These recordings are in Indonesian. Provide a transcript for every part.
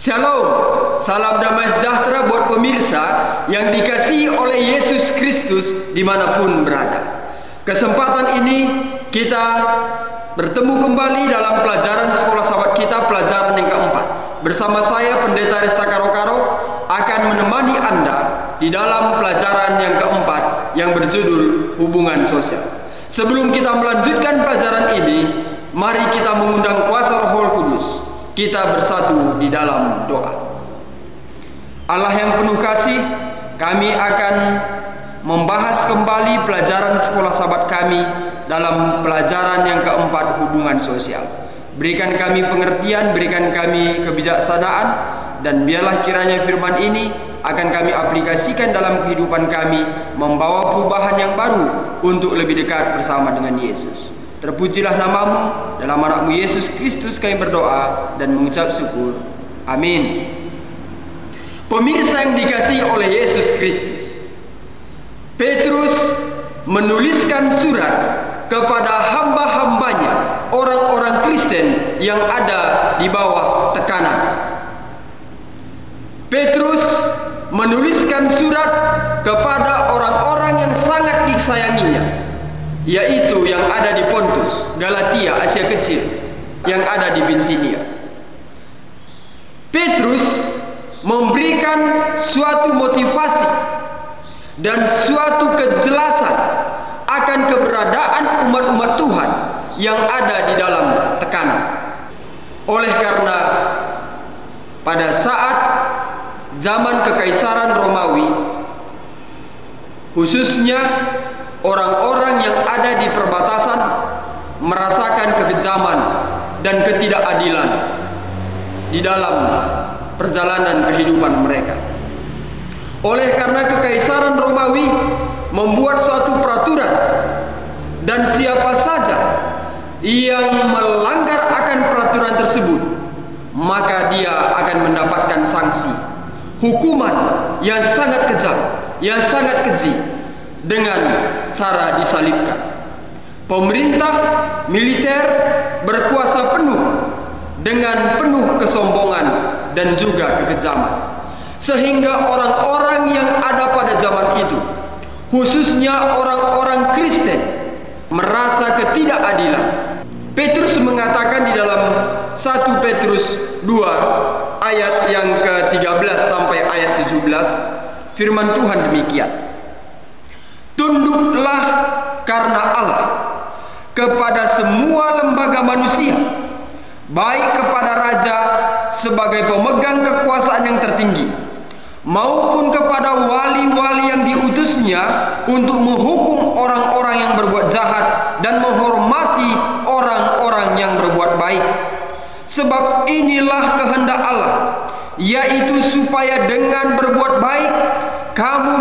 Shalom, salam damai sejahtera buat pemirsa yang dikasihi oleh Yesus Kristus dimanapun berada. Kesempatan ini kita bertemu kembali dalam pelajaran sekolah sahabat kita, pelajaran yang keempat. Bersama saya Pendeta Resta Karo-Karo akan menemani Anda di dalam pelajaran yang keempat yang berjudul hubungan sosial. Sebelum kita melanjutkan pelajaran ini, mari kita mengundang kuasa Roh Kudus. Kita bersatu di dalam doa. Allah yang penuh kasih, kami akan membahas kembali pelajaran sekolah sahabat kami dalam pelajaran yang keempat, hubungan sosial. Berikan kami pengertian, berikan kami kebijaksanaan, dan biarlah kiranya firman ini akan kami aplikasikan dalam kehidupan kami, membawa perubahan yang baru untuk lebih dekat bersama dengan Yesus. Terpujilah namamu, dalam anakmu Yesus Kristus kami berdoa dan mengucap syukur. Amin. Pemirsa yang dikasihi oleh Yesus Kristus, Petrus menuliskan surat kepada hamba-hambanya, orang-orang Kristen yang ada di bawah tekanan. Petrus menuliskan surat kepada orang-orang yang sangat disayanginya, yaitu yang ada di Pontus, Galatia, Asia Kecil, yang ada di Bitinia. Petrus memberikan suatu motivasi dan suatu kejelasan akan keberadaan umat-umat Tuhan yang ada di dalam tekanan. Oleh karena pada saat zaman kekaisaran Romawi, khususnya orang-orang yang ada di perbatasan merasakan kekejaman dan ketidakadilan di dalam perjalanan kehidupan mereka. Oleh karena kekaisaran Romawi membuat suatu peraturan, dan siapa saja yang melanggar akan peraturan tersebut, maka dia akan mendapatkan sanksi, hukuman yang sangat kejam, yang sangat keji, dengan cara disalibkan. Pemerintah militer berkuasa penuh dengan penuh kesombongan dan juga kekejaman, sehingga orang-orang yang ada pada zaman itu, khususnya orang-orang Kristen, merasa ketidakadilan. Petrus mengatakan di dalam 1 Petrus 2 ayat yang ke-13 sampai ayat 17, firman Tuhan demikian: tunduklah karena Allah kepada semua lembaga manusia, baik kepada raja sebagai pemegang kekuasaan yang tertinggi, maupun kepada wali-wali yang diutusnya untuk menghukum orang-orang yang berbuat jahat dan menghormati orang-orang yang berbuat baik. Sebab inilah kehendak Allah, yaitu supaya dengan berbuat baik kamu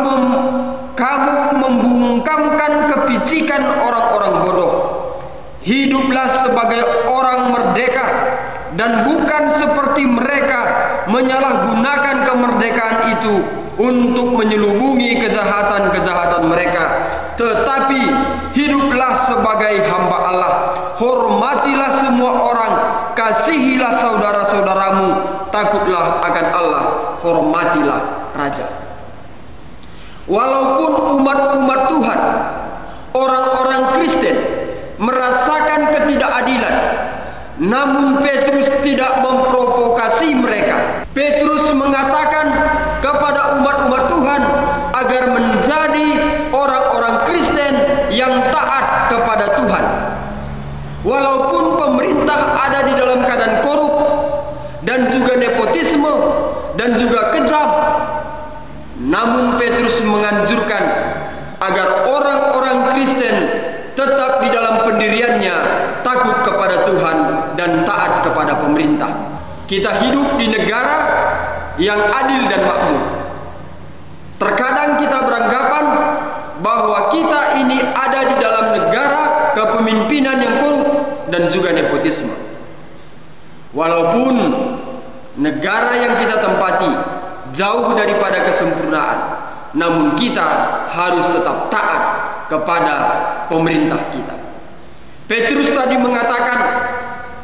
membungkamkan kepicikan orang-orang bodoh. Hiduplah sebagai orang merdeka, dan bukan seperti mereka menyalahgunakan kemerdekaan itu untuk menyelubungi kejahatan-kejahatan mereka. Tetapi hiduplah sebagai hamba Allah. Hormatilah semua orang, kasihilah saudara-saudaramu, takutlah akan Allah, hormatilah raja. Walaupun umat-umat Tuhan, orang-orang Kristen, merasakan ketidakadilan, namun Petrus tidak memprovokasi mereka. Petrus mengatakan kepada umat-umat Tuhan agar menjadi orang-orang Kristen yang taat kepada Tuhan. Walaupun pemerintah ada di dalam keadaan korup dan juga nepotisme dan juga kejam, namun Petrus menganjurkan agar orang-orang Kristen tetap di dalam pendiriannya, takut kepada Tuhan dan taat kepada pemerintah. Kita hidup di negara yang adil dan makmur. Terkadang kita beranggapan bahwa kita ini ada di dalam negara kepemimpinan yang korup dan juga nepotisme. Walaupun negara yang kita tempati jauh daripada kesempurnaan, namun kita harus tetap taat kepada pemerintah kita. Petrus tadi mengatakan,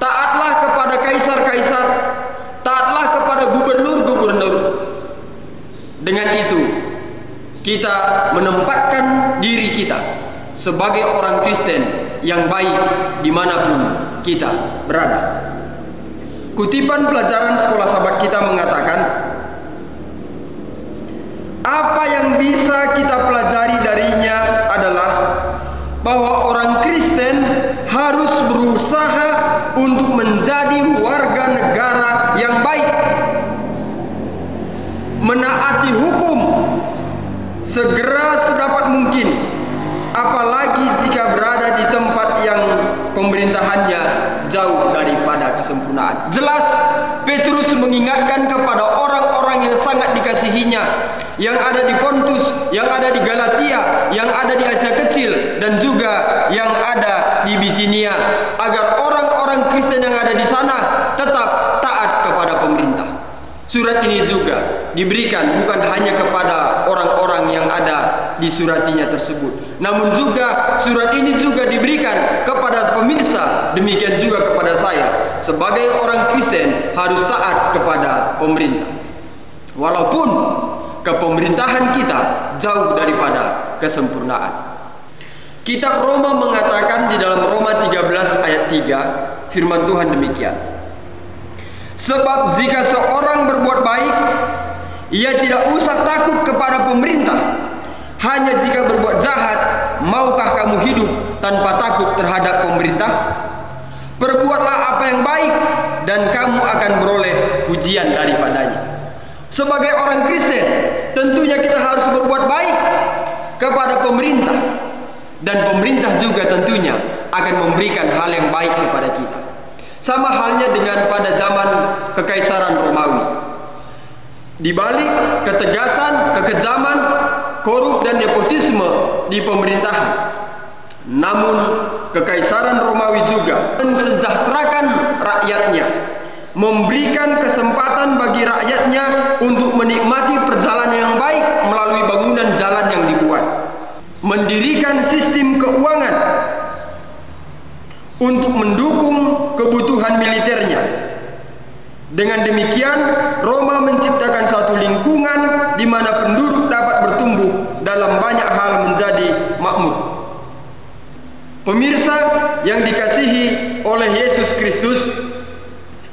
taatlah kepada kaisar-kaisar, taatlah kepada gubernur kita menempatkan diri kita sebagai orang Kristen yang baik dimanapun kita berada. Kutipan pelajaran sekolah sahabat kita mengatakan, apa yang bisa kita pelajari darinya adalah bahwa orang Kristen harus berusaha untuk menjadi warga negara yang baik, menaati hukum segera sedapat mungkin, apalagi jika berada di tempat yang pemerintahannya jauh daripada kesempurnaan. Jelas Petrus mengingatkan kepada orang-orang yang sangat dikasihinya, yang ada di Pontus, yang ada di Galatia, yang ada di Asia Kecil, dan juga yang ada di Bitinia, agar orang-orang Kristen yang ada di sana tetap taat kepada pemerintah. Surat ini juga diberikan bukan hanya kepada orang-orang yang ada di suratinya tersebut, namun juga surat ini juga diberikan kepada pemirsa, demikian juga kepada saya. Sebagai orang Kristen harus taat kepada pemerintah, walaupun kepemerintahan kita jauh daripada kesempurnaan. Kitab Roma mengatakan di dalam Roma 13 ayat 3, firman Tuhan demikian: sebab jika seorang berbuat baik, ia tidak usah takut kepada pemerintah. Hanya jika berbuat jahat, maukah kamu hidup tanpa takut terhadap pemerintah? Perbuatlah apa yang baik, dan kamu akan beroleh pujian daripadanya. Sebagai orang Kristen, tentunya kita harus berbuat baik kepada pemerintah, dan pemerintah juga tentunya akan memberikan hal yang baik kepada kita. Sama halnya dengan pada zaman Kekaisaran Romawi. Di balik ketegasan, kekejaman, korup dan nepotisme di pemerintahan, namun Kekaisaran Romawi juga mensejahterakan rakyatnya, memberikan kesempatan bagi rakyatnya untuk menikmati perjalanan yang baik melalui bangunan jalan yang dibuat, mendirikan sistem keuangan untuk mendukung kebutuhan militernya. Dengan demikian, Roma menciptakan suatu lingkungan di mana penduduk dapat bertumbuh dalam banyak hal menjadi makmur. Pemirsa yang dikasihi oleh Yesus Kristus,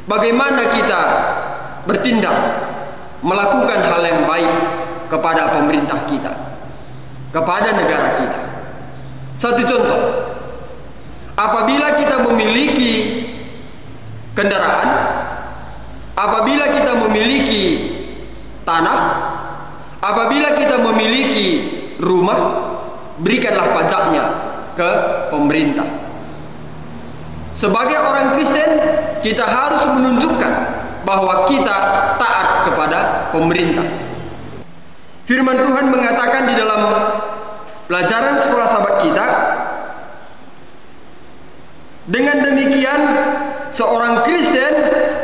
bagaimana kita bertindak melakukan hal yang baik kepada pemerintah kita, kepada negara kita? Satu contoh, apabila kita memiliki kendaraan, apabila kita memiliki tanah, apabila kita memiliki rumah, berikanlah pajaknya ke pemerintah. Sebagai orang Kristen, kita harus menunjukkan bahwa kita taat kepada pemerintah. Firman Tuhan mengatakan di dalam pelajaran sekolah sahabat kita, dengan demikian seorang Kristen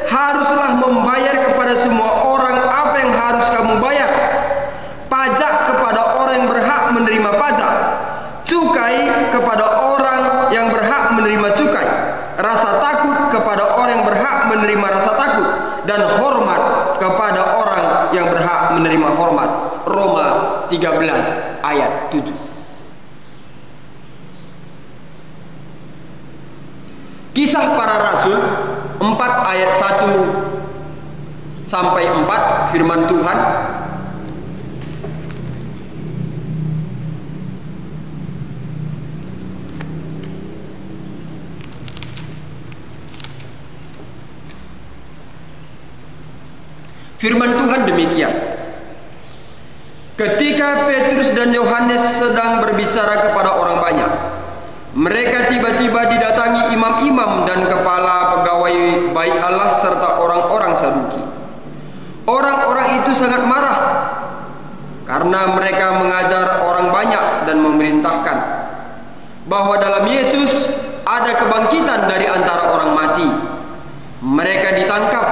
haruslah membayar kepada semua orang apa yang harus kamu bayar. Pajak kepada orang yang berhak menerima pajak, cukai kepada orang yang berhak menerima cukai, rasa takut kepada orang yang berhak menerima rasa takut, dan hormat kepada orang yang berhak menerima hormat. Roma 13 ayat 7. Kisah Para Rasul 4 ayat 1 sampai 4, firman Tuhan: firman Tuhan demikian: ketika Petrus dan Yohanes sedang berbicara kepada orang banyak, mereka tiba-tiba didatangi imam-imam dan kepala pegawai bait Allah serta orang-orang Saduki. Orang-orang itu sangat marah karena mereka mengajar orang banyak dan memerintahkan bahwa dalam Yesus ada kebangkitan dari antara orang mati. Mereka ditangkap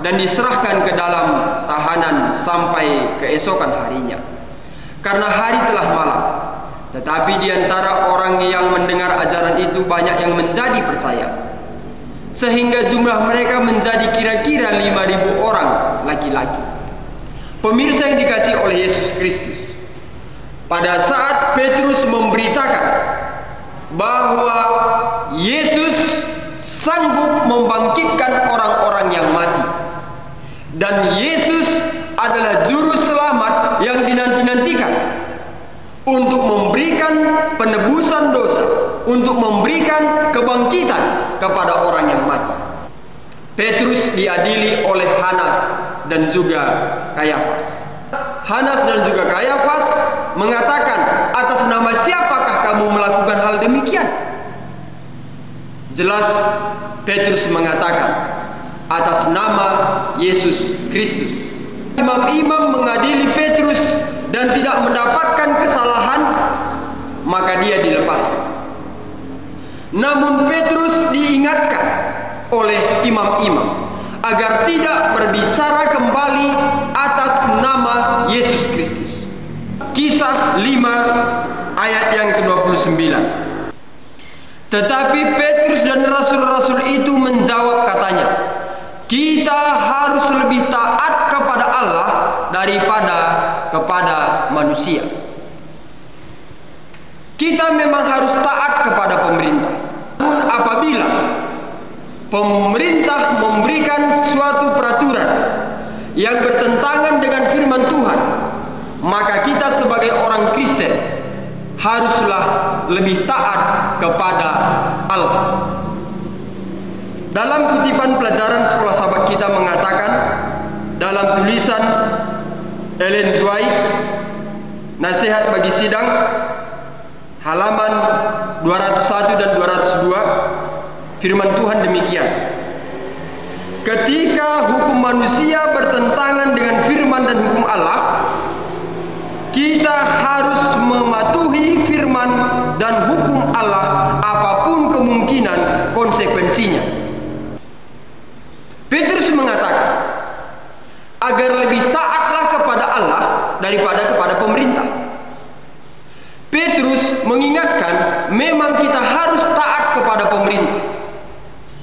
dan diserahkan ke dalam tahanan sampai keesokan harinya, karena hari telah malam. Tetapi di antara orang yang mendengar ajaran itu banyak yang menjadi percaya, sehingga jumlah mereka menjadi kira-kira 5.000 orang laki-laki. Pemirsa yang dikasihi oleh Yesus Kristus, pada saat Petrus memberitakan bahwa Yesus sanggup membangkitkan orang-orang yang mati, dan Yesus adalah juru selamat yang dinanti-nantikan untuk memberikan penebusan dosa, untuk memberikan kebangkitan kepada orang yang mati. Petrus diadili oleh Hanas dan juga Kayafas. Hanas dan juga Kayafas mengatakan, atas nama siapakah kamu melakukan hal demikian? Jelas Petrus mengatakan, atas nama Yesus Kristus. Imam-imam mengadili Petrus dan tidak mendapatkan kesalahan, maka dia dilepaskan. Namun Petrus diingatkan oleh imam-imam agar tidak berbicara kembali atas nama Yesus Kristus. Kisah 5 ayat yang ke-29. Tetapi Petrus dan rasul-rasul itu menjawab katanya, kita harus lebih taat kepada Allah daripada kepada manusia. Kita memang harus taat kepada pemerintah. Namun apabila pemerintah memberikan suatu peraturan yang bertentangan dengan firman Tuhan, maka kita sebagai orang Kristen haruslah lebih taat kepada Allah. Dalam kutipan pelajaran sekolah sahabat kita mengatakan, dalam tulisan Ellen G. White, Nasihat bagi Sidang, halaman 201 dan 202, firman Tuhan demikian. Ketika hukum manusia bertentangan dengan firman dan hukum Allah, kita harus mematuhi firman dan hukum Allah apapun kemungkinan konsekuensinya. Petrus mengatakan agar lebih taatlah kepada Allah daripada kepada pemerintah. Petrus mengingatkan memang kita harus taat kepada pemerintah.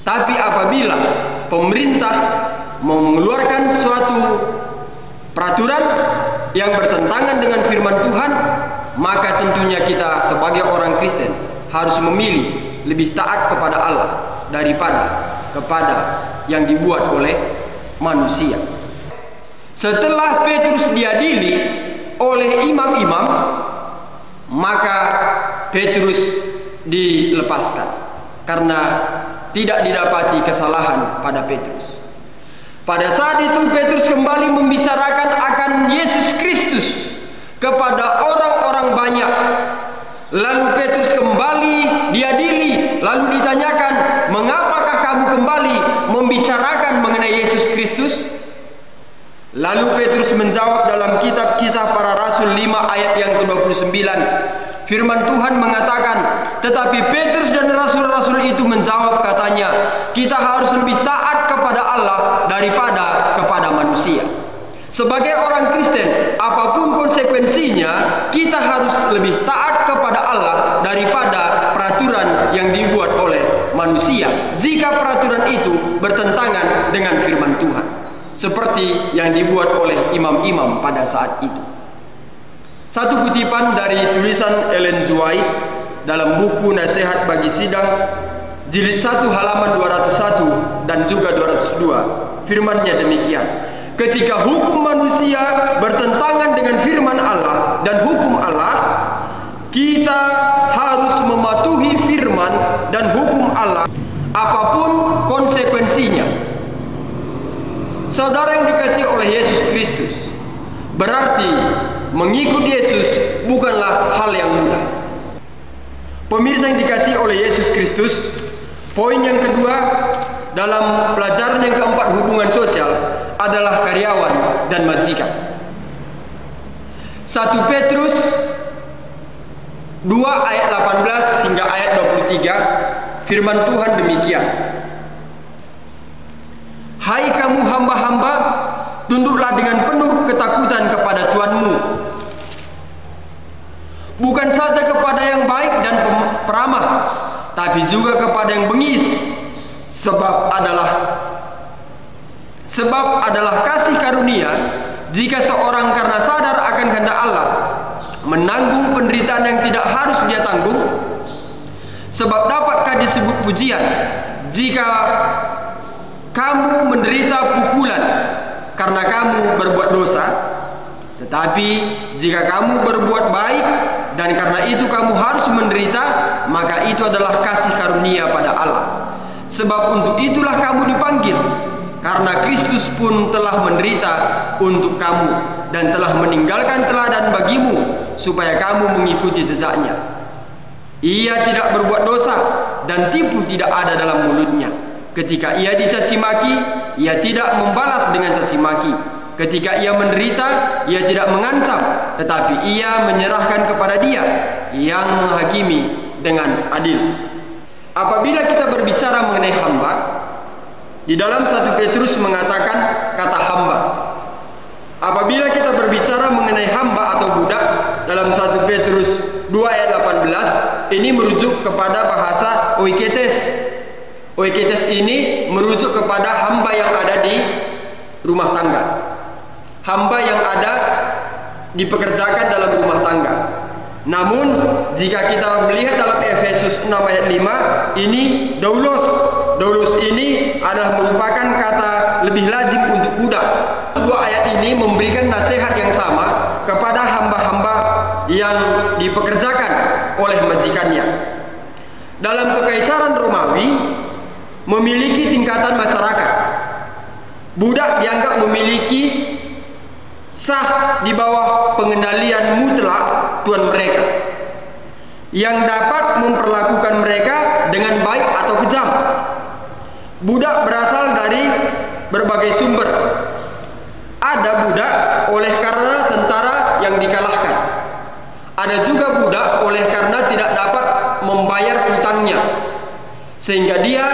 Tapi apabila pemerintah mengeluarkan suatu peraturan yang bertentangan dengan firman Tuhan, maka tentunya kita sebagai orang Kristen harus memilih lebih taat kepada Allah daripada kepada yang dibuat oleh manusia. Setelah Petrus diadili oleh imam-imam, maka Petrus dilepaskan karena tidak didapati kesalahan pada Petrus. Pada saat itu Petrus kembali membicarakan akan Yesus Kristus kepada orang-orang banyak. Lalu Petrus kembali diadili, lalu ditanyakan, mengapakah kamu kembali membicarakan mengenai Yesus Kristus? Lalu Petrus menjawab dalam kitab Kisah Para Rasul 5 ayat yang ke-29. Firman Tuhan mengatakan, tetapi Petrus dan rasul-rasul itu menjawab katanya, kita harus lebih taat kepada Allah daripada kepada manusia. Sebagai orang Kristen, apapun konsekuensinya, kita harus lebih taat kepada Allah daripada peraturan yang dibuat oleh manusia, jika peraturan itu bertentangan dengan firman Tuhan, seperti yang dibuat oleh imam-imam pada saat itu. Satu kutipan dari tulisan Ellen G. White dalam buku Nasihat bagi Sidang, jilid 1 halaman 201 dan juga 202, firman-Nya demikian. Ketika hukum manusia bertentangan dengan firman Allah dan hukum Allah, kita harus mematuhi firman dan hukum Allah apapun konsekuensinya. Saudara yang dikasihi oleh Yesus Kristus, berarti mengikut Yesus bukanlah hal yang mudah. Pemirsa yang dikasihi oleh Yesus Kristus, poin yang kedua dalam pelajaran yang keempat, hubungan sosial, adalah karyawan dan majikan. 1 Petrus 2 ayat 18 hingga ayat 23, firman Tuhan demikian. Hai kamu hamba-hamba, tunduklah dengan penuh ketakutan kepada Tuhanmu, bukan saja kepada yang baik dan peramah, tapi juga kepada yang bengis, sebab adalah kasih karunia jika seorang karena sadar akan kehendak Allah menanggung penderitaan yang tidak harus dia tanggung? Sebab dapatkah disebut pujian jika kamu menderita pukulan karena kamu berbuat dosa? Tetapi jika kamu berbuat baik dan karena itu kamu harus menderita, maka itu adalah kasih karunia pada Allah. Sebab untuk itulah kamu dipanggil, karena Kristus pun telah menderita untuk kamu dan telah meninggalkan teladan bagimu supaya kamu mengikuti jejaknya. Ia tidak berbuat dosa dan tipu tidak ada dalam mulutnya. Ketika ia dicaci maki, ia tidak membalas dengan caci maki. Ketika ia menderita, ia tidak mengancam, tetapi ia menyerahkan kepada Dia yang menghakimi dengan adil. Apabila kita berbicara mengenai hamba, di dalam 1 Petrus mengatakan kata hamba. Apabila kita berbicara mengenai hamba atau budak, dalam 1 Petrus 2 ayat 18, ini merujuk kepada bahasa oiketes. Oiketes ini merujuk kepada hamba yang ada di rumah tangga. Hamba yang ada dipekerjakan dalam rumah tangga. Namun jika kita melihat dalam Efesus 6 ayat 5, ini doulos. Doulos ini adalah merupakan kata lebih lazim untuk budak. Dua ayat ini memberikan nasihat yang sama kepada hamba-hamba yang dipekerjakan oleh majikannya. Dalam kekaisaran Romawi memiliki tingkatan masyarakat. Budak dianggap memiliki sah di bawah pengendalian mutlak tuan mereka, yang dapat memperlakukan mereka dengan baik atau kejam. Budak berasal dari berbagai sumber. Ada budak oleh karena tentara yang dikalahkan. Ada juga budak oleh karena tidak dapat membayar hutangnya, sehingga dia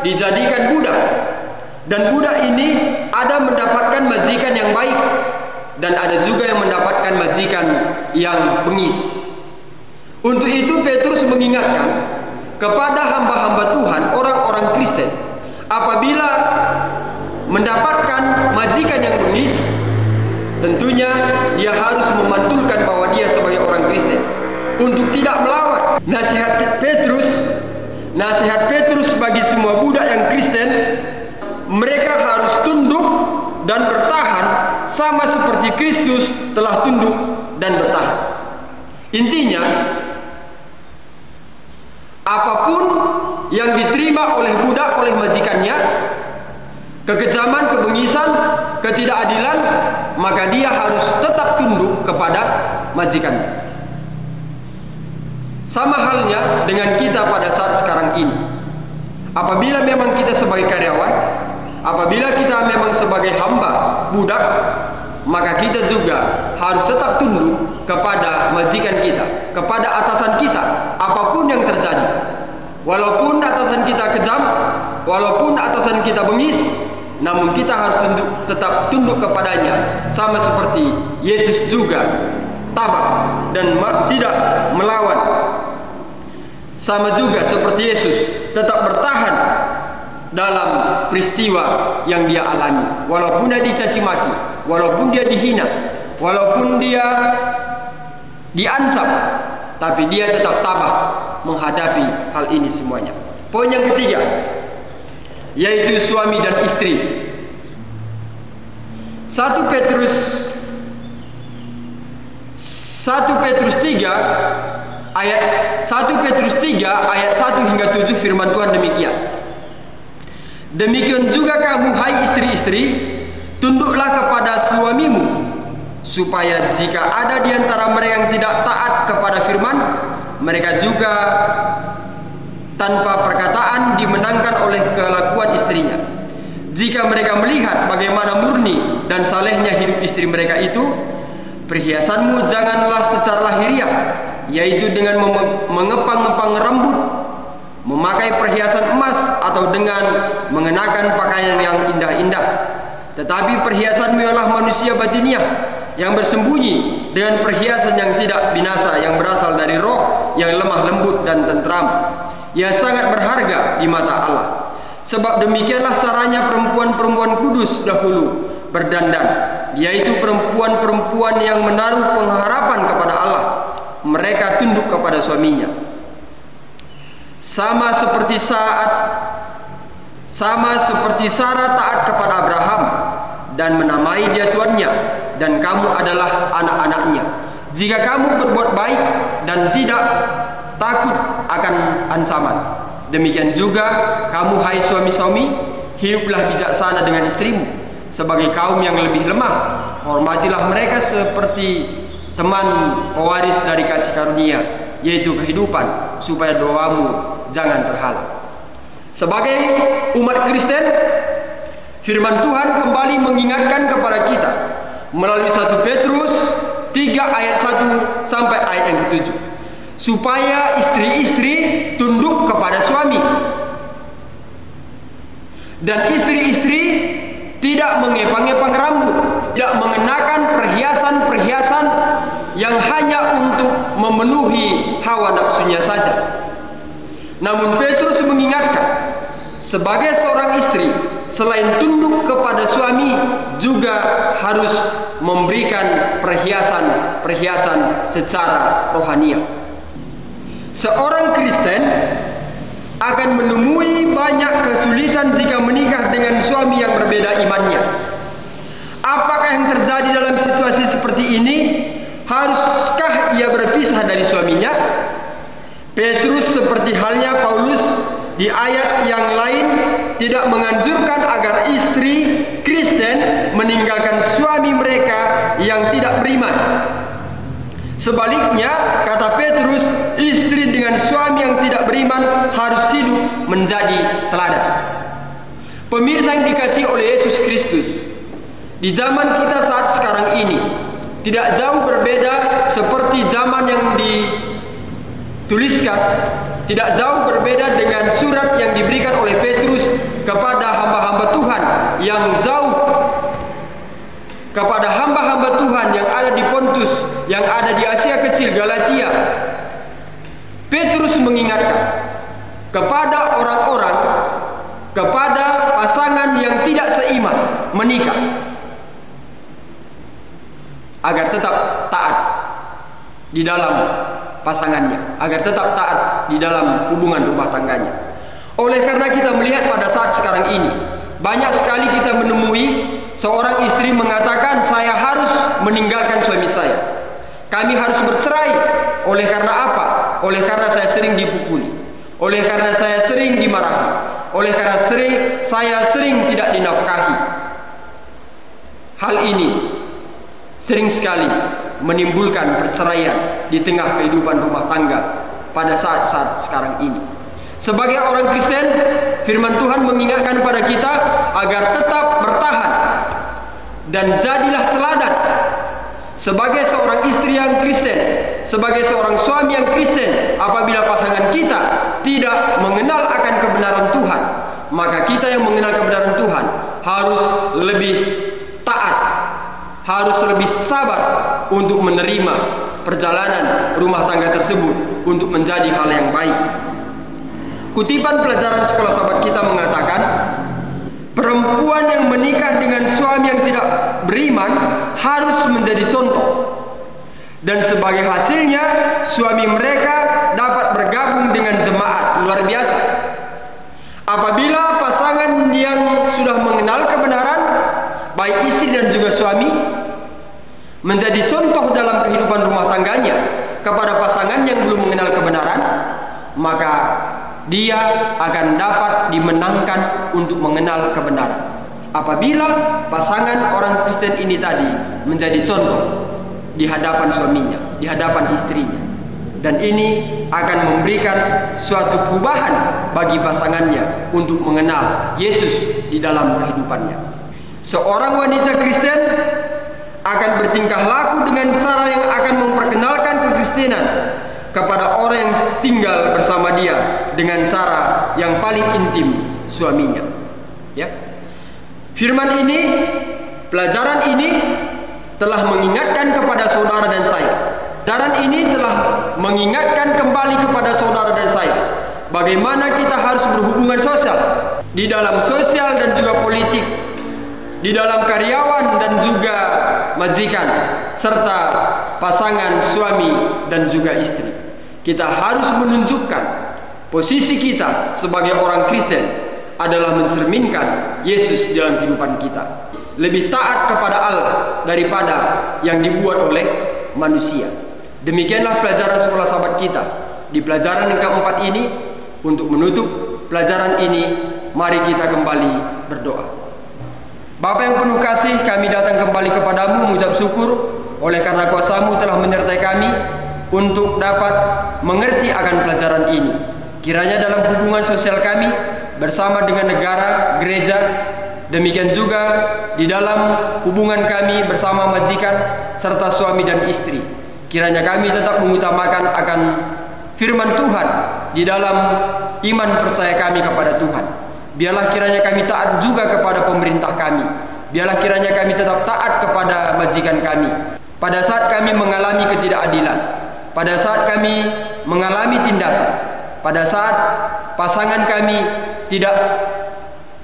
dijadikan budak. Dan budak ini ada mendapatkan majikan yang baik, dan ada juga yang mendapatkan majikan yang bengis. Untuk itu Petrus mengingatkan kepada hamba-hamba Tuhan, orang-orang Kristen, apabila mendapatkan majikan yang bengis, tentunya dia harus memantulkan bahwa dia sebagai orang Kristen untuk tidak melawan. Nasihat Petrus bagi semua budak yang Kristen, mereka harus tunduk dan bertahan sama seperti Kristus telah tunduk dan bertahan. Intinya, apapun yang diterima oleh budak oleh majikannya, kekejaman, kebengisan, ketidakadilan, maka dia harus tetap tunduk kepada majikannya. Sama halnya dengan kita pada saat sekarang ini. Apabila memang kita sebagai karyawan, apabila kita memang sebagai hamba, budak, maka kita juga harus tetap tunduk kepada majikan kita, kepada atasan kita, apapun yang terjadi. Walaupun atasan kita kejam, walaupun atasan kita bengis, namun kita harus tetap tunduk kepadanya, sama seperti Yesus juga tabah dan tidak melawan. Sama juga seperti Yesus tetap bertahan dalam peristiwa yang dia alami, walaupun dia dicaci maki, walaupun dia dihina, walaupun dia diancam, tapi dia tetap tabah menghadapi hal ini semuanya. Poin yang ketiga, yaitu suami dan istri. 1 Petrus 3 ayat 1 hingga 7 firman Tuhan demikian. Demikian juga kamu, hai istri-istri, tunduklah kepada suamimu, supaya jika ada di antara mereka yang tidak taat kepada firman, mereka juga tanpa perkataan dimenangkan oleh kelakuan istrinya. Jika mereka melihat bagaimana murni dan salehnya hidup istri mereka itu, perhiasanmu janganlah secara lahiriah, yaitu dengan mengepang-ngepang rambut, memakai perhiasan emas, atau dengan mengenakan pakaian yang indah-indah. Tetapi perhiasanmu ialah manusia batiniah, yang bersembunyi dengan perhiasan yang tidak binasa, yang berasal dari roh yang lemah lembut dan tentram, yang sangat berharga di mata Allah. Sebab demikianlah caranya perempuan-perempuan kudus dahulu berdandan, yaitu perempuan-perempuan yang menaruh pengharapan kepada Allah. mereka tunduk kepada suaminya. Sama seperti Sarah taat kepada Abraham dan menamai dia tuannya, dan kamu adalah anak-anaknya jika kamu berbuat baik dan tidak takut akan ancaman. Demikian juga kamu, hai suami-suami, hiduplah bijaksana dengan istrimu sebagai kaum yang lebih lemah. Hormatilah mereka seperti teman pewaris dari kasih karunia, yaitu kehidupan, supaya doamu jangan terhalang. Sebagai umat Kristen, firman Tuhan kembali mengingatkan kepada kita melalui 1 Petrus 3 ayat 1 sampai ayat yang ke-7, supaya istri-istri tunduk kepada suami, dan istri-istri tidak mengepang-epang rambut, tidak mengenakan perhiasan-perhiasan yang hanya untuk memenuhi hawa nafsunya saja. Namun Petrus mengingatkan, sebagai seorang istri, selain tunduk kepada suami, juga harus memberikan perhiasan-perhiasan secara rohania. Seorang Kristen akan menemui banyak kesulitan jika menikah dengan suami yang berbeda imannya. Apakah yang terjadi dalam situasi seperti ini? Haruskah ia berpisah dari suaminya? Petrus seperti halnya Paulus di ayat yang lain tidak menganjurkan agar istri Kristen meninggalkan suami mereka yang tidak beriman. Sebaliknya, kata Petrus, istri dengan suami yang tidak beriman harus hidup menjadi teladan. Pemirsa yang dikasihi oleh Yesus Kristus, di zaman kita saat sekarang ini tidak jauh berbeda seperti zaman yang dituliskan, tidak jauh berbeda dengan surat yang diberikan oleh Petrus kepada hamba-hamba Tuhan yang jauh, kepada hamba-hamba Tuhan yang ada di Pontus, yang ada di Asia Kecil, Galatia. Petrus mengingatkan kepada orang-orang, kepada pasangan yang tidak seiman menikah, agar tetap taat di dalam pasangannya, agar tetap taat di dalam hubungan rumah tangganya. Oleh karena kita melihat pada saat sekarang ini, banyak sekali kita menemui seorang istri mengatakan, saya harus meninggalkan suami saya, kami harus bercerai. Oleh karena apa? Oleh karena saya sering dipukuli, oleh karena saya sering dimarahi, oleh karena saya sering tidak dinafkahi. Hal ini sering sekali menimbulkan perceraian di tengah kehidupan rumah tangga pada saat-saat sekarang ini. Sebagai orang Kristen, firman Tuhan mengingatkan pada kita agar tetap bertahan dan jadilah teladan sebagai seorang istri yang Kristen, sebagai seorang suami yang Kristen. Apabila pasangan kita tidak mengenal akan kebenaran Tuhan, maka kita yang mengenal kebenaran Tuhan harus lebih taat, harus lebih sabar untuk menerima perjalanan rumah tangga tersebut untuk menjadi hal yang baik. Kutipan pelajaran sekolah sahabat kita mengatakan, perempuan yang menikah dengan suami yang tidak beriman harus menjadi contoh, dan sebagai hasilnya suami mereka dapat bergabung dengan jemaat luar biasa. Apabila pasangan yang sudah mengenal kebenaran, baik istri dan juga suami, menjadi contoh dalam kehidupan rumah tangganya kepada pasangan yang belum mengenal kebenaran, maka dia akan dapat dimenangkan untuk mengenal kebenaran. Apabila pasangan orang Kristen ini tadi menjadi contoh di hadapan suaminya, di hadapan istrinya, dan ini akan memberikan suatu perubahan bagi pasangannya untuk mengenal Yesus di dalam kehidupannya. Seorang wanita Kristen akan bertingkah laku dengan cara yang akan memperkenalkan kekristenan kepada orang yang tinggal bersama dia dengan cara yang paling intim, suaminya. Ya. Firman ini, pelajaran ini telah mengingatkan kepada saudara dan saya. Pelajaran ini telah mengingatkan kembali kepada saudara dan saya bagaimana kita harus berhubungan sosial, di dalam sosial dan juga politik, di dalam karyawan dan juga majikan, serta pasangan suami dan juga istri. Kita harus menunjukkan posisi kita sebagai orang Kristen adalah mencerminkan Yesus dalam kehidupan kita. Lebih taat kepada Allah daripada yang dibuat oleh manusia. Demikianlah pelajaran sekolah sahabat kita. Di pelajaran yang keempat ini, untuk menutup pelajaran ini, mari kita kembali berdoa. Bapa yang penuh kasih, kami datang kembali kepadamu mengucap syukur oleh karena kuasa-Mu telah menyertai kami untuk dapat mengerti akan pelajaran ini. Kiranya dalam hubungan sosial kami bersama dengan negara, gereja, demikian juga di dalam hubungan kami bersama majikan serta suami dan istri, kiranya kami tetap mengutamakan akan firman Tuhan di dalam iman percaya kami kepada Tuhan. Biarlah kiranya kami taat juga kepada pemerintah kami. Biarlah kiranya kami tetap taat kepada majikan kami. Pada saat kami mengalami ketidakadilan, pada saat kami mengalami tindasan, pada saat pasangan kami tidak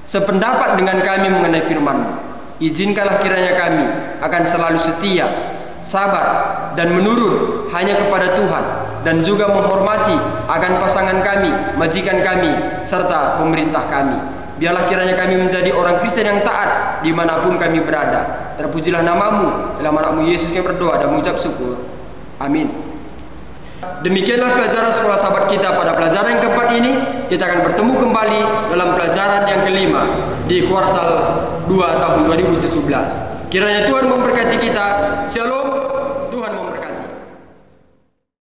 sependapat dengan kami mengenai firman-Mu, izinkanlah kiranya kami akan selalu setia, sabar, dan menurut hanya kepada Tuhan, dan juga menghormati akan pasangan kami, majikan kami, serta pemerintah kami. Biarlah kiranya kami menjadi orang Kristen yang taat dimanapun kami berada. Terpujilah nama-Mu, dalam nama-Mu Yesus kami berdoa dan mengucap syukur. Amin. Demikianlah pelajaran sekolah sahabat kita pada pelajaran yang keempat ini. Kita akan bertemu kembali dalam pelajaran yang kelima di kuartal 2 tahun 2017. Kiranya Tuhan memberkati kita. Shalom.